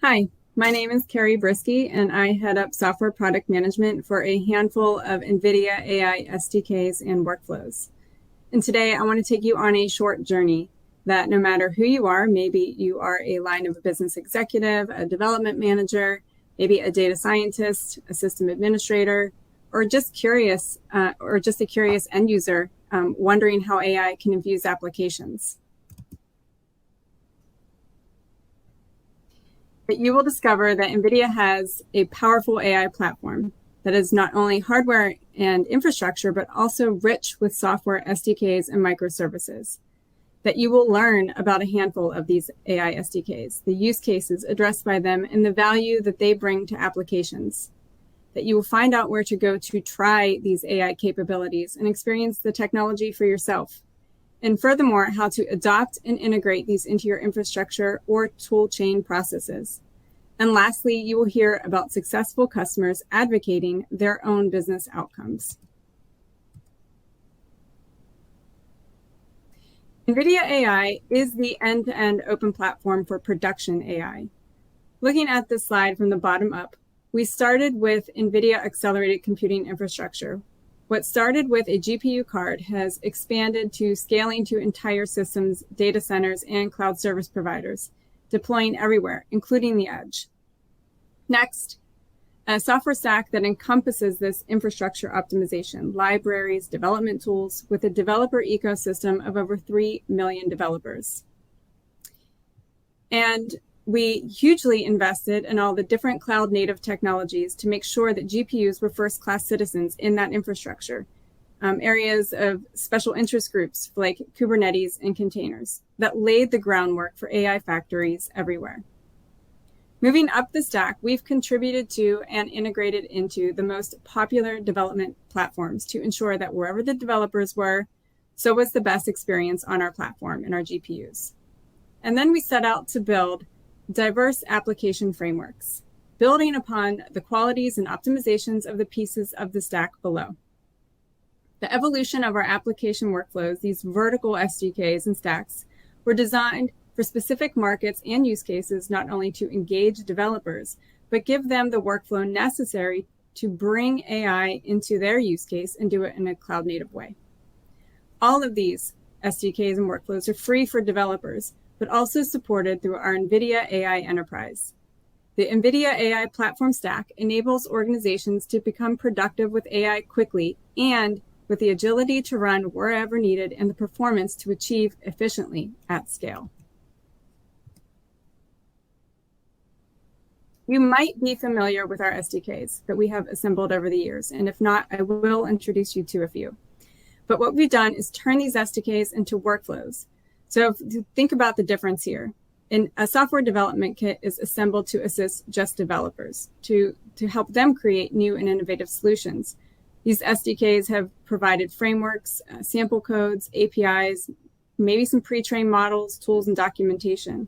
Hi, my name is Kari Briski, and I head up software product management for a handful of NVIDIA AI SDKs and workflows. And today I want to take you on a short journey that no matter who you are, maybe you are a line of business executive, a development manager, maybe a data scientist, a system administrator, or just curious, or just a curious end user wondering how AI can infuse applications. But you will discover that NVIDIA has a powerful AI platform that is not only hardware and infrastructure, but also rich with software SDKs and microservices. That you will learn about a handful of these AI SDKs, the use cases addressed by them, and the value that they bring to applications. That you will find out where to go to try these AI capabilities and experience the technology for yourself. And furthermore, how to adopt and integrate these into your infrastructure or tool chain processes. And lastly, you will hear about successful customers advocating their own business outcomes. NVIDIA AI is the end-to-end open platform for production AI. Looking at this slide from the bottom up, we started with NVIDIA accelerated computing infrastructure. What started with a GPU card has expanded to scaling to entire systems, data centers, and cloud service providers, deploying everywhere, including the edge. Next, a software stack that encompasses this infrastructure optimization, libraries, development tools, with a developer ecosystem of over 3 million developers. And we hugely invested in all the different cloud native technologies to make sure that GPUs were first-class citizens in that infrastructure. Areas of special interest groups like Kubernetes and containers that laid the groundwork for AI factories everywhere. Moving up the stack, we've contributed to and integrated into the most popular development platforms to ensure that wherever the developers were, so was the best experience on our platform and our GPUs. And then we set out to build diverse application frameworks, building upon the qualities and optimizations of the pieces of the stack below. The evolution of our application workflows, these vertical SDKs and stacks, were designed for specific markets and use cases, not only to engage developers, but give them the workflow necessary to bring AI into their use case and do it in a cloud-native way. All of these SDKs and workflows are free for developers, but also supported through our NVIDIA AI Enterprise. The NVIDIA AI platform stack enables organizations to become productive with AI quickly and with the agility to run wherever needed and the performance to achieve efficiently at scale. You might be familiar with our SDKs that we have assembled over the years, and if not, I will introduce you to a few. But what we've done is turn these SDKs into workflows. So if you think about the difference here, a software development kit is assembled to assist just developers, to help them create new and innovative solutions. These SDKs have provided frameworks, sample codes, APIs, maybe some pre-trained models, tools, and documentation.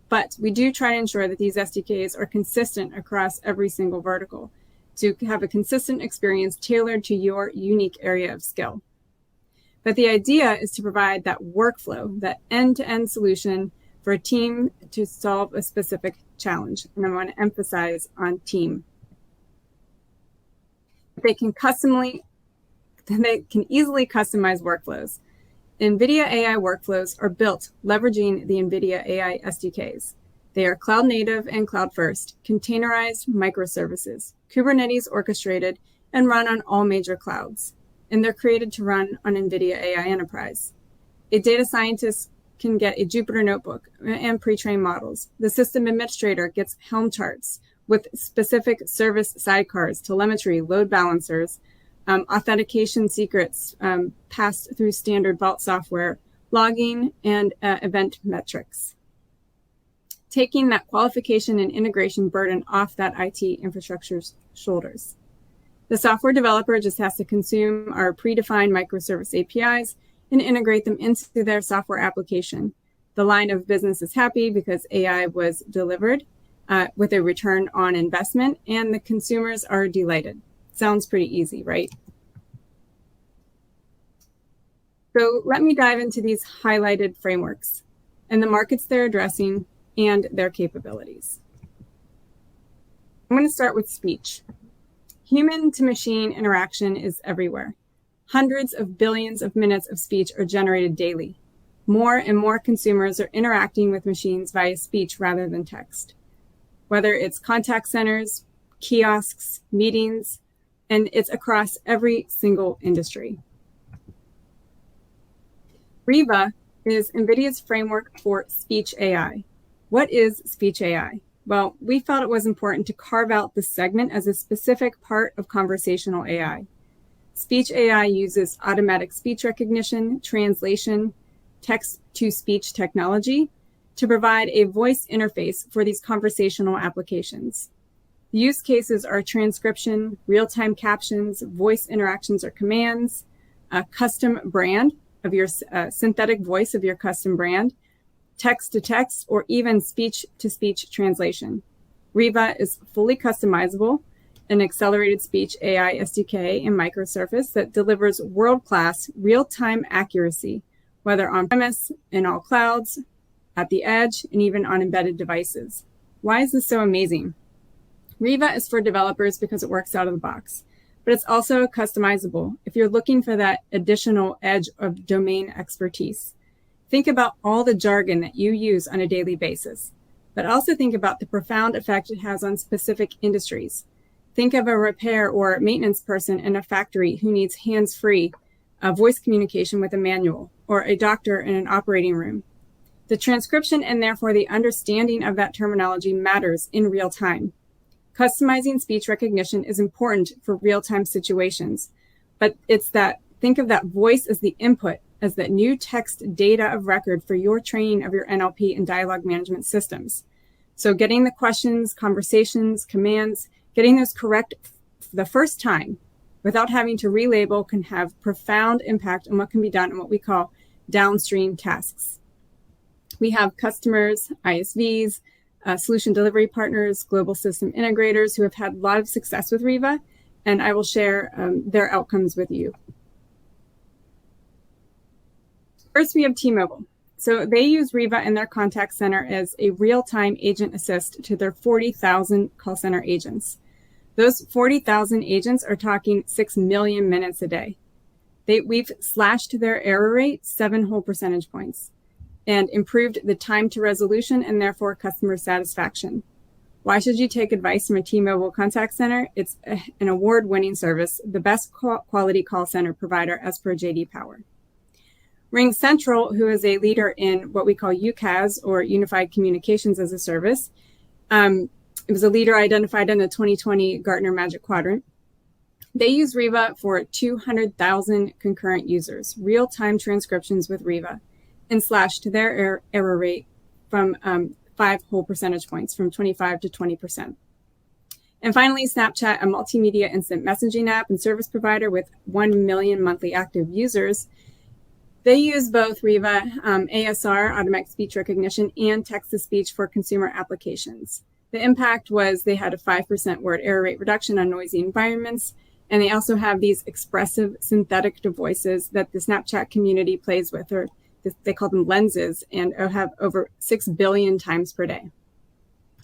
But we do try to ensure that these SDKs are consistent across every single vertical to have a consistent experience tailored to your unique area of skill. But the idea is to provide that workflow, that end-to-end solution for a team to solve a specific challenge. And I want to emphasize on team. They can easily customize workflows. NVIDIA AI workflows are built leveraging the NVIDIA AI SDKs. They are cloud native and cloud first, containerized microservices, Kubernetes orchestrated, and run on all major clouds. And they're created to run on NVIDIA AI Enterprise. A data scientist can get a Jupyter notebook and pre-trained models. The system administrator gets Helm charts with specific service sidecars, telemetry, load balancers, authentication secrets passed through standard vault software, logging, and event metrics. Taking that qualification and integration burden off that IT infrastructure's shoulders. The software developer just has to consume our predefined microservice APIs and integrate them into their software application. The line of business is happy because AI was delivered with a return on investment, and the consumers are delighted. Sounds pretty easy, right? So let me dive into these highlighted frameworks and the markets they're addressing and their capabilities. I'm going to start with speech. Human-to-machine interaction is everywhere. Hundreds of billions of minutes of speech are generated daily. More and more consumers are interacting with machines via speech rather than text. Whether it's contact centers, kiosks, meetings, and it's across every single industry. Riva is NVIDIA's framework for speech AI. What is speech AI? Well, we felt it was important to carve out this segment as a specific part of conversational AI. Speech AI uses automatic speech recognition, translation, text-to-speech technology to provide a voice interface for these conversational applications. The use cases are transcription, real-time captions, voice interactions or commands, a custom brand of your synthetic voice of your custom brand, text-to-text, or even speech-to-speech translation. Riva is fully customizable, an accelerated speech AI SDK and microservice that delivers world-class real-time accuracy, whether on-premise, in all clouds, at the edge, and even on embedded devices. Why is this so amazing? Riva is for developers because it works out of the box, but it's also customizable if you're looking for that additional edge of domain expertise. Think about all the jargon that you use on a daily basis, but also think about the profound effect it has on specific industries. Think of a repair or maintenance person in a factory who needs hands-free voice communication with a manual, or a doctor in an operating room. The transcription and therefore the understanding of that terminology matters in real time. Customizing speech recognition is important for real-time situations, but it's that, think of that voice as the input, as that new text data of record for your training of your NLP and dialogue management systems. So getting the questions, conversations, commands, getting those correct the first time without having to relabel can have profound impact on what can be done in what we call downstream tasks. We have customers, ISVs, solution delivery partners, global system integrators who have had a lot of success with Riva, and I will share their outcomes with you. First, we have T-Mobile. So they use Riva in their contact center as a real-time agent assist to their 40,000 call center agents. Those 40,000 agents are talking 6 million minutes a day. We've slashed their error rate 7 whole percentage points and improved the time to resolution and therefore customer satisfaction. Why should you take advice from a T-Mobile contact center? It's an award-winning service, the best quality call center provider as per JD Power. RingCentral, who is a leader in what we call UCaaS, or Unified Communications as a Service, it was a leader identified in the 2020 Gartner Magic Quadrant. They use Riva for 200,000 concurrent users, real-time transcriptions with Riva, and slashed their error rate from 5 whole percentage points, from 25 to 20%. And finally, Snapchat, a multimedia instant messaging app and service provider with 1 million monthly active users. They use both Riva, ASR, automatic speech recognition, and text-to-speech for consumer applications. The impact was they had a 5% word error rate reduction on noisy environments, and they also have these expressive synthetic voices that the Snapchat community plays with, or they call them lenses, and have over 6 billion times per day.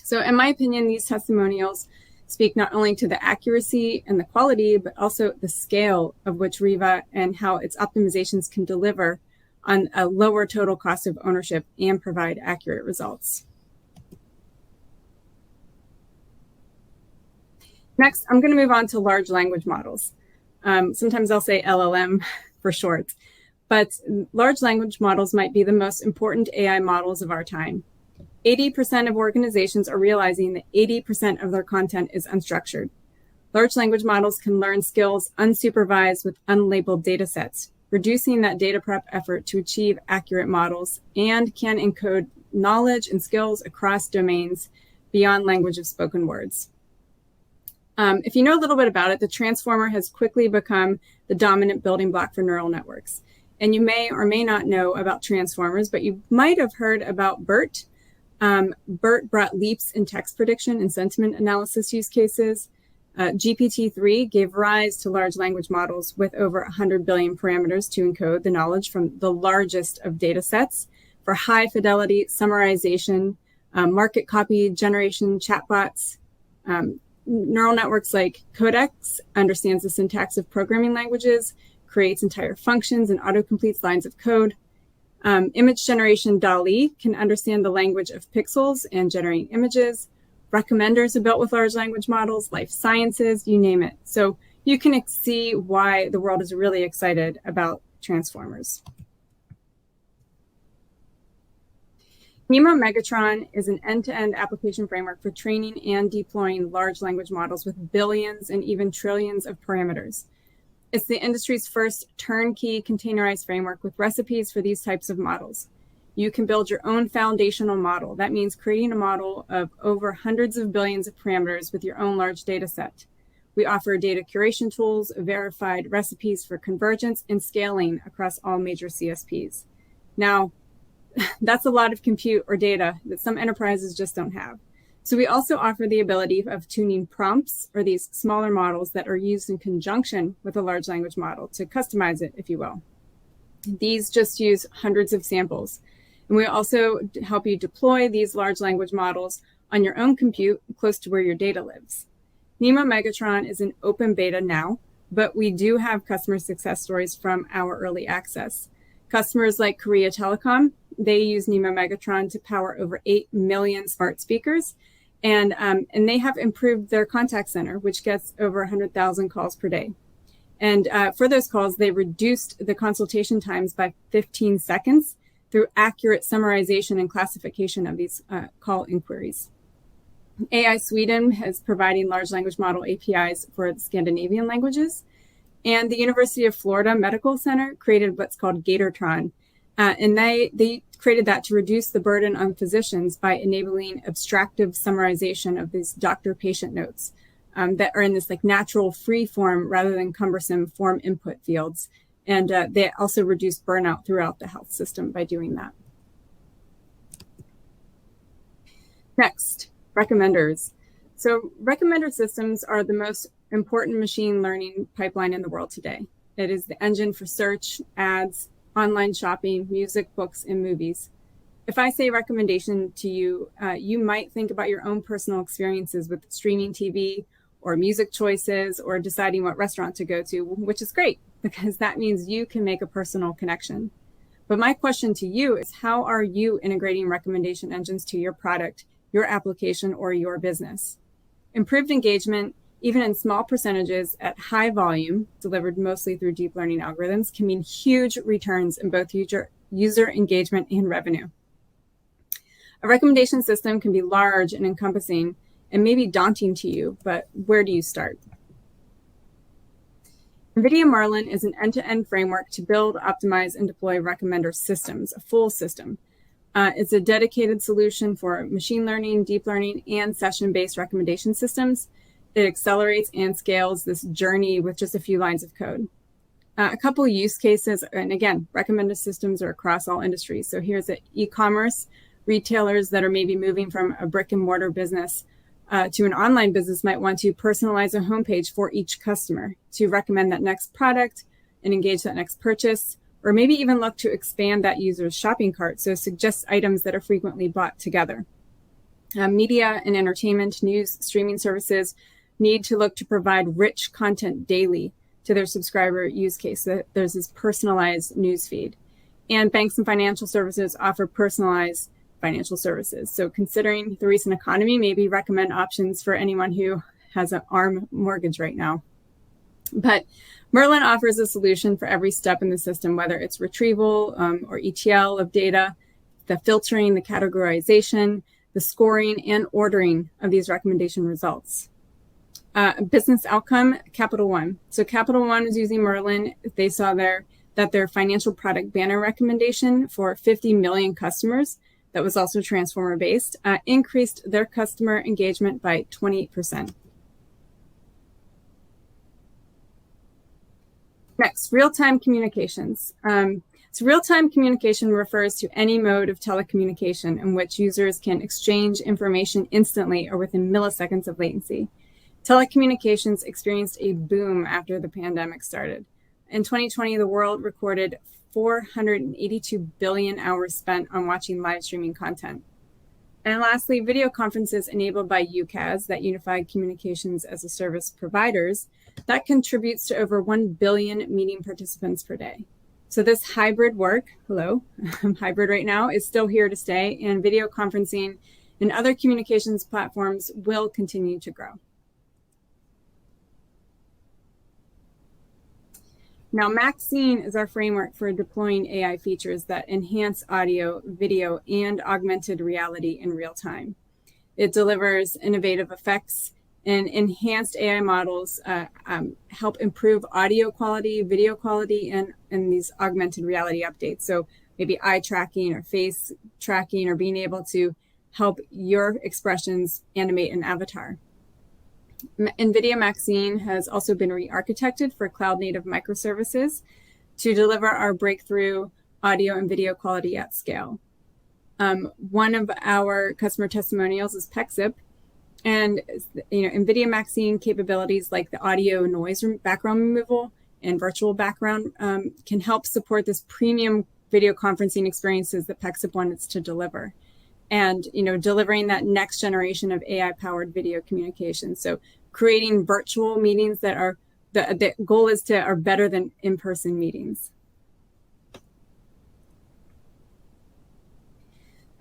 So in my opinion, these testimonials speak not only to the accuracy and the quality, but also the scale of which Riva and how its optimizations can deliver on a lower total cost of ownership and provide accurate results. Next, I'm going to move on to large language models. Sometimes I'll say LLM for short, but large language models might be the most important AI models of our time. 80% of organizations are realizing that 80% of their content is unstructured. Large language models can learn skills unsupervised with unlabeled data sets, reducing that data prep effort to achieve accurate models, and can encode knowledge and skills across domains beyond language of spoken words. If you know a little bit about it, the transformer has quickly become the dominant building block for neural networks. And you may or may not know about transformers, but you might have heard about BERT. BERT brought leaps in text prediction and sentiment analysis use cases. GPT-3 gave rise to large language models with over 100 billion parameters to encode the knowledge from the largest of data sets for high fidelity summarization, market copy generation, chatbots, Neural networks like Codex understands the syntax of programming languages, creates entire functions, and auto-completes lines of code. Image generation DALL-E can understand the language of pixels and generate images. Recommenders are built with large language models, life sciences, you name it. So you can see why the world is really excited about transformers. NeMo Megatron is an end-to-end application framework for training and deploying large language models with billions and even trillions of parameters. It's the industry's first turnkey containerized framework with recipes for these types of models. You can build your own foundational model. That means creating a model of over hundreds of billions of parameters with your own large data set. We offer data curation tools, verified recipes for convergence, and scaling across all major CSPs. Now, that's a lot of compute or data that some enterprises just don't have. So we also offer the ability of tuning prompts, or these smaller models that are used in conjunction with a large language model to customize it, if you will. These just use hundreds of samples. And we also help you deploy these large language models on your own compute close to where your data lives. NeMo Megatron is in open beta now, but we do have customer success stories from our early access. Customers like Korea Telecom, they use NeMo Megatron to power over 8 million smart speakers, and they have improved their contact center, which gets over 100,000 calls per day. And for those calls, they reduced the consultation times by 15 seconds through accurate summarization and classification of these call inquiries. AI Sweden is providing large language model APIs for the Scandinavian languages. And the University of Florida Medical Center created what's called Gatortron. And they created that to reduce the burden on physicians by enabling abstractive summarization of these doctor-patient notes that are in this like natural free form rather than cumbersome form input fields. And they also reduced burnout throughout the health system by doing that. Next, recommenders. So recommender systems are the most important machine learning pipeline in the world today. It is the engine for search, ads, online shopping, music, books, and movies. If I say recommendation to you, you might think about your own personal experiences with streaming TV or music choices or deciding what restaurant to go to, which is great because that means you can make a personal connection. But my question to you is, how are you integrating recommendation engines to your product, your application, or your business? Improved engagement, even in small percentages at high volume, delivered mostly through deep learning algorithms, can mean huge returns in both user engagement and revenue. A recommendation system can be large and encompassing and maybe daunting to you, but where do you start? NVIDIA Merlin is an end-to-end framework to build, optimize, and deploy recommender systems, a full system. It's a dedicated solution for machine learning, deep learning, and session-based recommendation systems. It accelerates and scales this journey with just a few lines of code. A couple of use cases, and again, recommender systems are across all industries. So here's an e-commerce. Retailers that are maybe moving from a brick and mortar business to an online business might want to personalize a homepage for each customer to recommend that next product and engage that next purchase, or maybe even look to expand that user's shopping cart, so suggest items that are frequently bought together. Media and entertainment, news, streaming services need to look to provide rich content daily to their subscriber use case. So there's this personalized news feed. And banks and financial services offer personalized financial services. So considering the recent economy, maybe recommend options for anyone who has an ARM mortgage right now. But Merlin offers a solution for every step in the system, whether it's retrieval or ETL of data, the filtering, the categorization, the scoring, and ordering of these recommendation results. Business outcome, Capital One. So Capital One was using Merlin. They saw that their financial product banner recommendation for 50 million customers, that was also transformer-based, increased their customer engagement by 28%. Next, real-time communications. So real-time communication refers to any mode of telecommunication in which users can exchange information instantly or within milliseconds of latency. Telecommunications experienced a boom after the pandemic started. In 2020, the world recorded 482 billion hours spent on watching live streaming content. And lastly, video conferences enabled by UCaaS, that Unified Communications as a Service providers, that contributes to over 1 billion meeting participants per day. So this hybrid work, hello, I'm hybrid right now, is still here to stay, and video conferencing and other communications platforms will continue to grow. Now, Maxine is our framework for deploying AI features that enhance audio, video, and augmented reality in real time. It delivers innovative effects, and enhanced AI models help improve audio quality, video quality, and these augmented reality updates. So maybe eye tracking or face tracking, or being able to help your expressions animate an avatar. NVIDIA Maxine has also been re-architected for cloud-native microservices to deliver our breakthrough audio and video quality at scale. One of our customer testimonials is Pexip, and NVIDIA Maxine capabilities like the audio noise background removal and virtual background can help support this premium video conferencing experiences that Pexip wants to deliver. And delivering that next generation of AI-powered video communication. So creating virtual meetings that are, the goal is are better than in-person meetings. So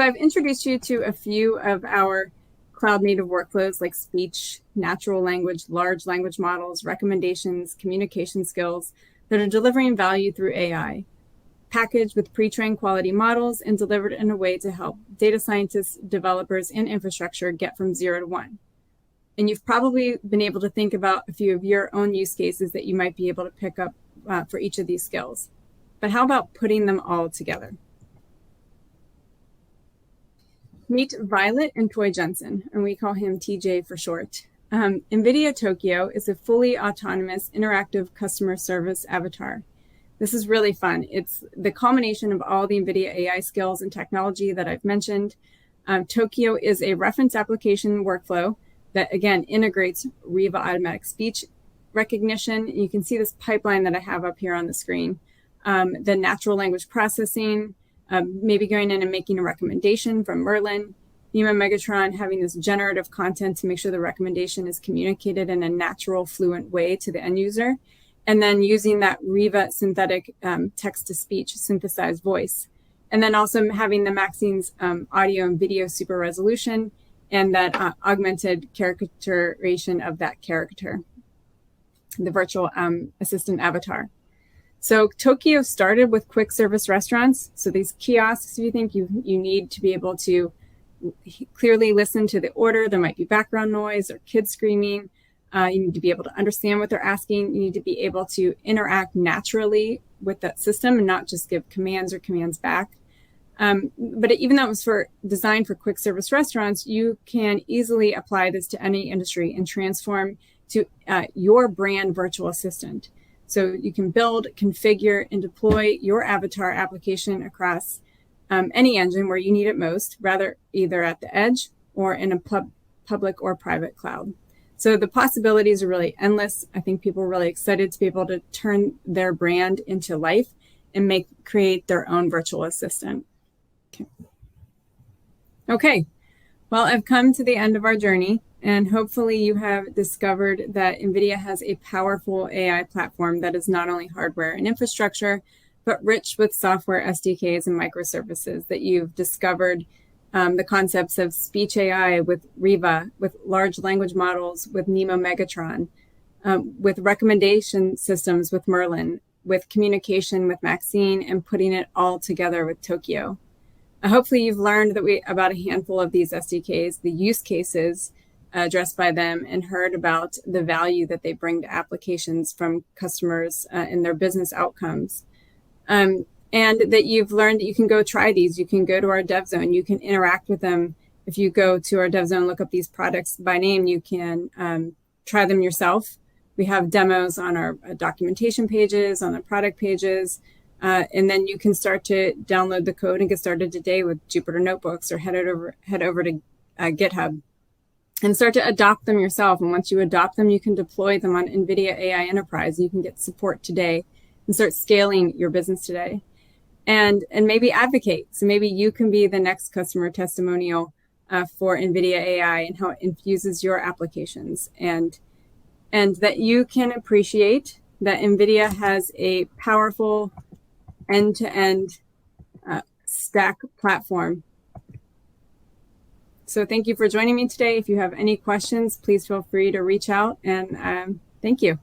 I've introduced you to a few of our cloud-native workflows like speech, natural language, large language models, recommendations, communication skills that are delivering value through AI, packaged with pre-trained quality models and delivered in a way to help data scientists, developers, and infrastructure get from 0 to 1. And you've probably been able to think about a few of your own use cases that you might be able to pick up for each of these skills. But how about putting them all together? Meet Violet and Troy Jensen, and we call him TJ for short. NVIDIA Tokyo is a fully autonomous interactive customer service avatar. This is really fun. It's the culmination of all the NVIDIA AI skills and technology that I've mentioned. Tokyo is a reference application workflow that, again, integrates Riva automatic speech recognition. You can see this pipeline that I have up here on the screen. The natural language processing, maybe going in and making a recommendation from Merlin. NeMo Megatron having this generative content to make sure the recommendation is communicated in a natural, fluent way to the end user. And then using that Riva synthetic text-to-speech synthesized voice. And then also having the Maxine's audio and video super resolution and that augmented caricaturation of that character, the virtual assistant avatar. So Tokyo started with quick service restaurants. So these kiosks, if you think you need to be able to clearly listen to the order, there might be background noise or kids screaming. You need to be able to understand what they're asking. You need to be able to interact naturally with that system and not just give commands or commands back. But even though it was designed for quick service restaurants, you can easily apply this to any industry and transform to your brand virtual assistant. So you can build, configure, and deploy your avatar application across any engine where you need it most, either at the edge or in a public or private cloud. So the possibilities are really endless. I think people are really excited to be able to turn their brand into life and create their own virtual assistant. Okay. Well, I've come to the end of our journey, and hopefully you have discovered that NVIDIA has a powerful AI platform that is not only hardware and infrastructure, but rich with software SDKs and microservices that you've discovered. The concepts of speech AI with Riva, with large language models with NeMo Megatron, with recommendation systems with Merlin, with communication with Maxine, and putting it all together with Tokyo. Hopefully you've learned about a handful of these SDKs, the use cases addressed by them, and heard about the value that they bring to applications from customers and their business outcomes. And that you've learned that you can go try these. You can go to our dev zone. You can interact with them. If you go to our dev zone, look up these products by name, you can try them yourself. We have demos on our documentation pages, on the product pages, and then you can start to download the code and get started today with Jupyter Notebooks, or head over to GitHub and start to adopt them yourself. And once you adopt them, you can deploy them on NVIDIA AI Enterprise. You can get support today and start scaling your business today. And maybe advocate. So maybe you can be the next customer testimonial for NVIDIA AI and how it infuses your applications, and that you can appreciate that NVIDIA has a powerful end-to-end stack platform. So thank you for joining me today. If you have any questions, please feel free to reach out, and thank you.